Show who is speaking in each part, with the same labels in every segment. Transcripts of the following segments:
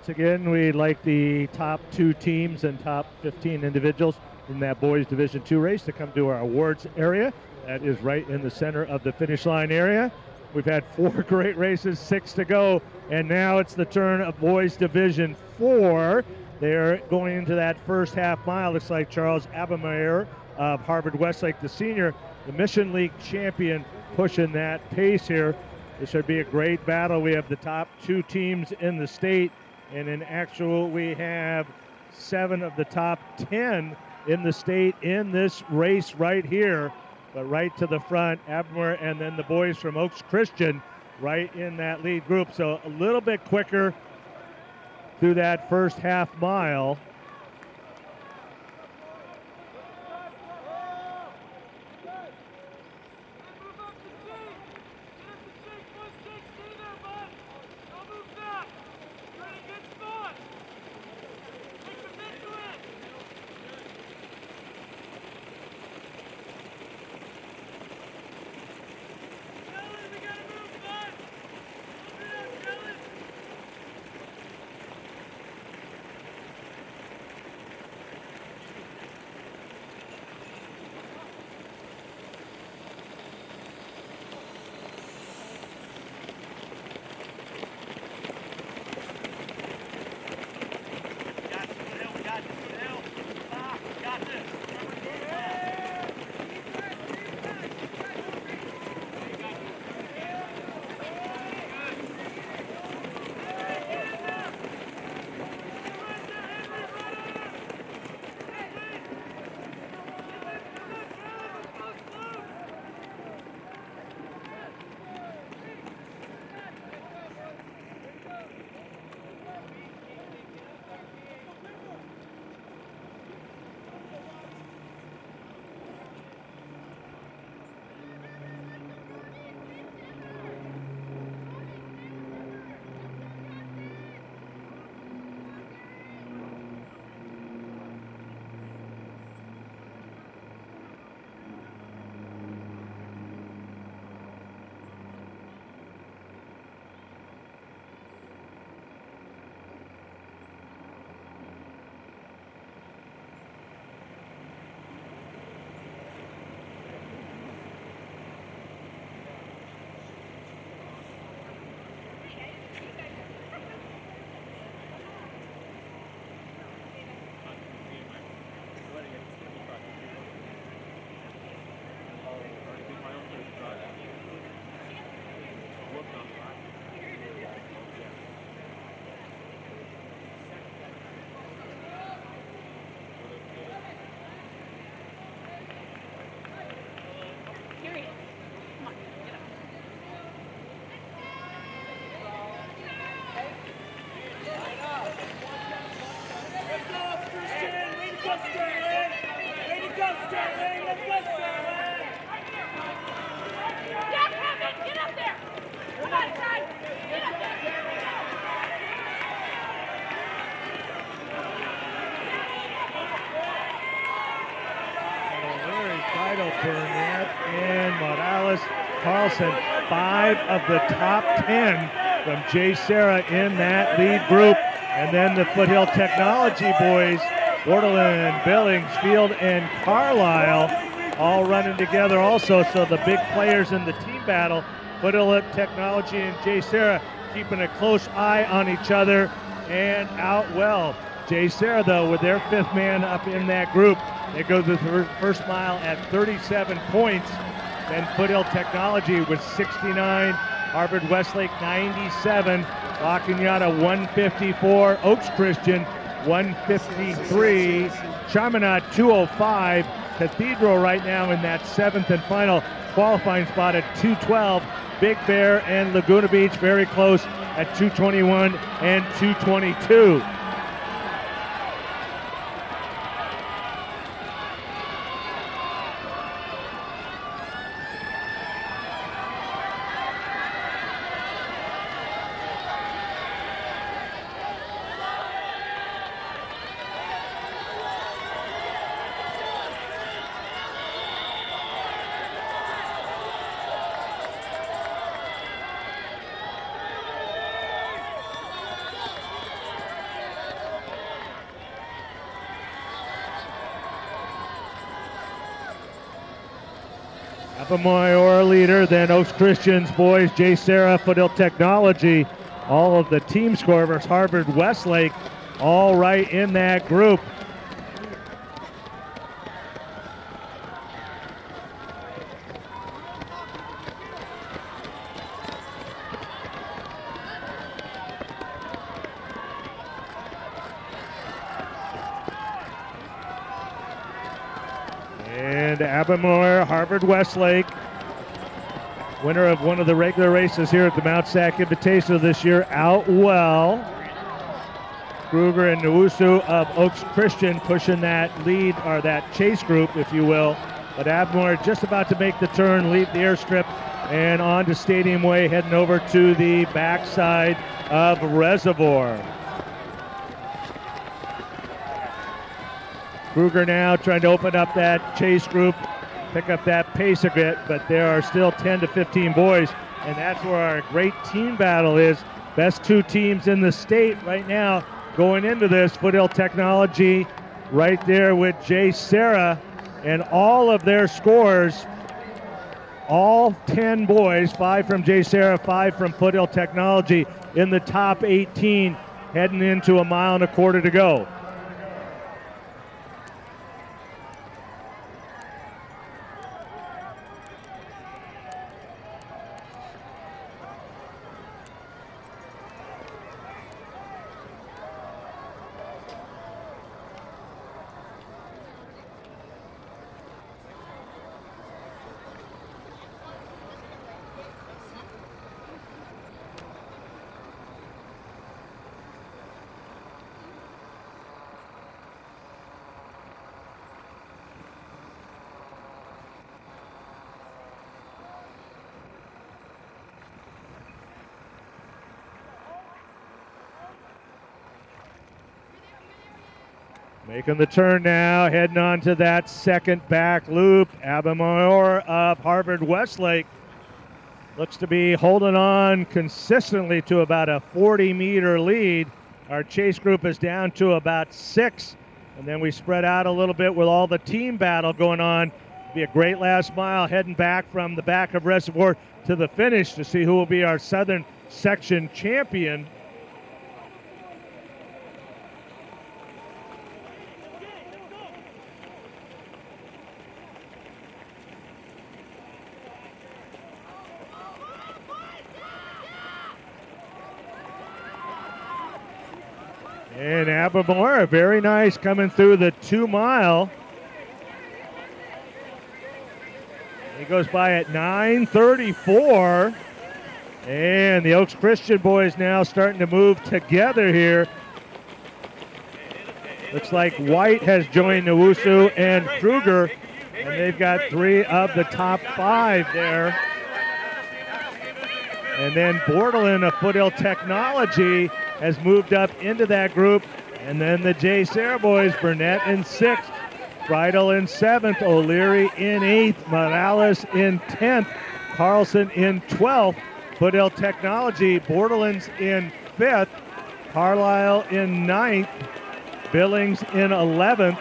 Speaker 1: Again, we'd like the top 2 teams and top 15 individuals in that boys Division II race to come to our awards area. That is right in the center of the finish line area. We've had 4 great races, 6 to go, and now it's the turn of boys Division IV. They're going into that first half mile. Looks like Charles Abemayor of Harvard Westlake, the senior, the Mission League champion, pushing that pace here. This should be a great battle. We have the top 2 teams in the state. And in actual, we have 7 of the top 10 in the state in this race right here. But right to the front, Abemayor, and then the boys from Oaks Christian right in that lead group. So a little bit quicker through that first half mile. Burnett and Morales Carlson, 5 of the top 10 from Jay Serra in that lead group. And then the Foothill Technology boys, Borderland, Billings, Field, and Carlisle all running together also. So the big players in the team battle, Foothill Technology and Jay Serra, keeping a close eye on each other and out well. Jay Serra, though, with their fifth man up in that group, they go to the first mile at 37 points. Then Foothill Technology with 69, Harvard Westlake 97, La Cañada 154, Oaks Christian 153, Chaminade 205, Cathedral right now in that seventh and final qualifying spot at 212, Big Bear and Laguna Beach very close at 221 and 222. Abemayor leader, then Oaks Christian's boys, Jay Serra, Foothill Technology, all of the team scorers, Harvard Westlake, all right in that group. And Abemayor, Harvard Westlake, winner of one of the regular races here at the Mt SAC Invitational this year, out well. Krueger and Newusu of Oaks Christian pushing that lead, or that chase group, if you will. But Abemayor just about to make the turn, leave the airstrip, and on to Stadium Way, heading over to the backside of Reservoir. Krueger now trying to open up that chase group, pick up that pace a bit, but there are still 10 to 15 boys, and that's where our great team battle is. Best two teams in the state right now going into this. Foothill Technology right there with Jay Serra, and all of their scores, all 10 boys, 5 from Jay Serra, 5 from Foothill Technology, in the top 18, heading into a mile and a quarter to go. Making the turn now, heading on to that second back loop. Abemayor of Harvard Westlake looks to be holding on consistently to about a 40-meter lead. Our chase group is down to about 6, and then we spread out a little bit with all the team battle going on. It'll be a great last mile heading back from the back of Reservoir to the finish to see who will be our Southern Section champion. And Abemayor, very nice, coming through the 2 mile. He goes by at 9:34. And the Oaks Christian boys now starting to move together here. Looks like White has joined Newusu and Krueger, and they've got 3 of the top 5 there. And then Bordelin of Foothill Technology has moved up into that group. And then the Jay Serra boys, Burnett in 6th, Bridle in 7th, O'Leary in 8th, Morales in 10th, Carlson in 12th, Foothill Technology, Bordelin's in 5th, Carlisle in 9th, Billings in 11th.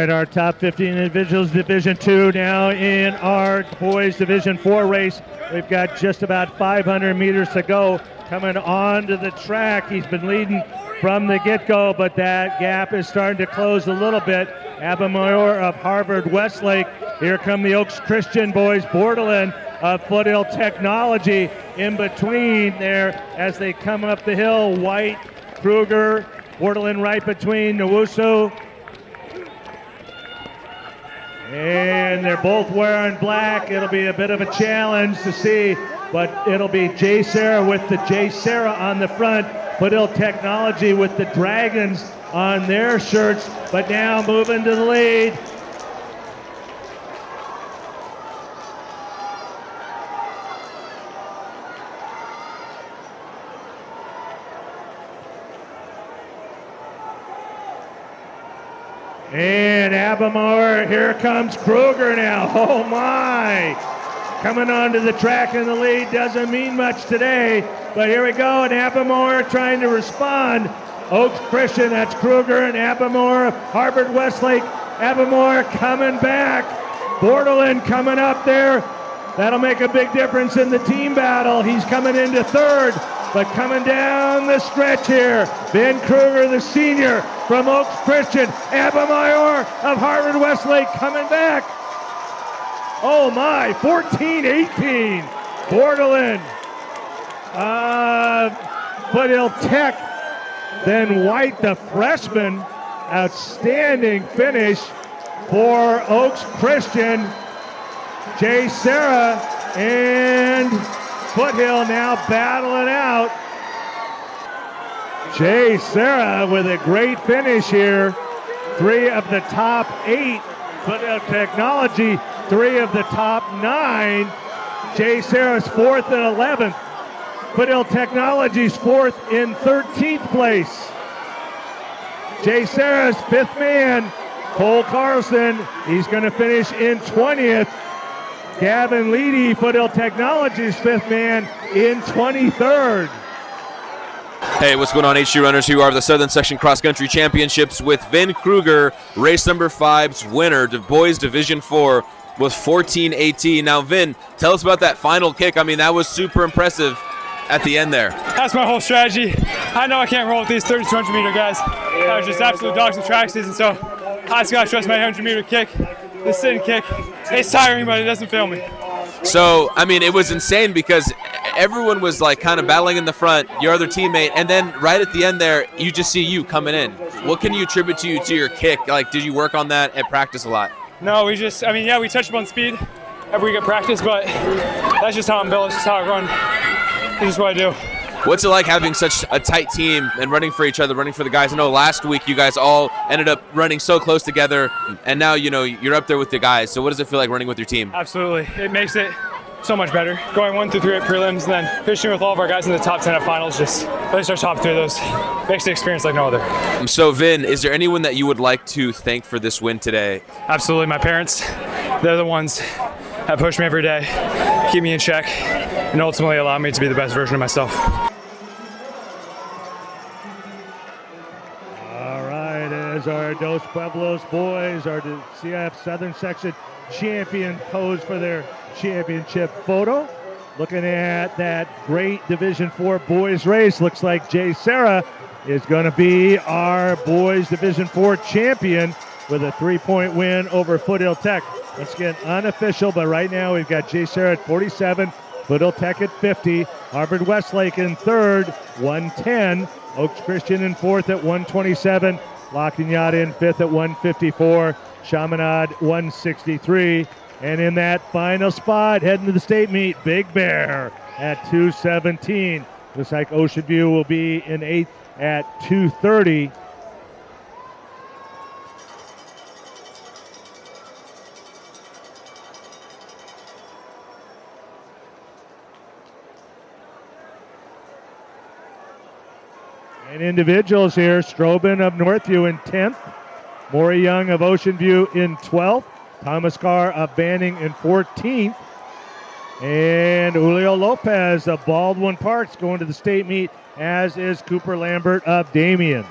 Speaker 1: right, our top 15 individuals, Division II, now in our boys Division IV race. We've got just about 500 meters to go. Coming onto the track, he's been leading from the get-go, but that gap is starting to close a little bit. Abemayor of Harvard Westlake. Here come the Oaks Christian boys. Bordelin of Foothill Technology in between there as they come up the hill. White, Krueger, Bordelin right between Nowusu. And they're both wearing black. It'll be a bit of a challenge to see, but it'll be J. Sarah with the J. Sarah on the front. Foothill Technology with the Dragons on their shirts, but now moving to the lead. And Abemayor, here comes Krueger now. Oh my! Coming onto the track in the lead doesn't mean much today, but here we go, and Abemayor trying to respond. Oaks Christian, that's Krueger, and Abemayor, Harvard Westlake. Abemayor coming back. Bordelin coming up there. That'll make a big difference in the team battle. He's coming into third, but coming down the stretch here, Vin Krueger, the senior from Oaks Christian. Abemayor of Harvard Westlake coming back. Oh my, 14-18. Bordelin, Foothill Tech. Then White, the freshman. Outstanding finish for Oaks Christian. J. Sarah and Foothill now battling out. J. Sarah with a great finish here. 3 of the top 8. Foothill Technology, 3 of the top 9. J. Sarah's 4th and 11th. Foothill Technology's 4th in 13th place. J. Sarah's 5th man, Cole Carlson, he's going to finish in 20th. Gavin Leedy, Foothill Technology's 5th man, in 23rd.
Speaker 2: Hey, what's going on, HG runners? Who are the Southern Section Cross Country Championships with Vin Krueger, race number 5's winner, the boys Division 4 with 14-18. Now, Vin, tell us about that final kick. I mean, that was super impressive at the end there.
Speaker 3: That's my whole strategy. I know I can't roll with these 3,200 meter guys. I was just absolute dogs in track season, so I just gotta trust my 100 meter kick. The sitting kick, it's tiring, but it doesn't fail me.
Speaker 2: So, I mean, it was insane because everyone was like kind of battling in the front, your other teammate, and then right at the end there, you just see you coming in. What can you attribute to your kick? Like, did you work on that at practice a lot?
Speaker 3: No, we touched upon speed every week at practice, but that's just how I'm built. It's just how I run. It's just what I do.
Speaker 2: What's it like having such a tight team and running for each other, running for the guys? I know last week you guys all ended up running so close together, and now, you know, you're up there with the guys. So what does it feel like running with your team?
Speaker 3: Absolutely. It makes it so much better. Going 1 through 3 at prelims, then finishing with all of our guys in the top 10 at finals, just at least our top 3 of those, makes the experience like no other.
Speaker 2: So, Vin, is there anyone that you would like to thank for this win today?
Speaker 3: Absolutely. My parents. They're the ones that push me every day, keep me in check, and ultimately allow me to be the best version of myself.
Speaker 1: As our Dos Pueblos boys, our CIF Southern Section champion, pose for their championship photo. Looking at that great Division IV boys race, looks like J. Sarah is going to be our boys Division IV champion with a 3-point win over Foothill Tech. Once again, unofficial, but right now we've got J. Sarah at 47, Foothill Tech at 50, Harvard Westlake in 3rd, 110, Oaks Christian in 4th at 127, La Cañada in 5th at 154, Chaminade 163, and in that final spot, heading to the state meet, Big Bear at 217. Looks like Ocean View will be in 8th at 230. And individuals here, Strobin of Northview in 10th, Maury Young of Ocean View in 12th, Thomas Carr of Banning in 14th, and Julio Lopez of Baldwin Parks going to the state meet, as is Cooper Lambert of Damien.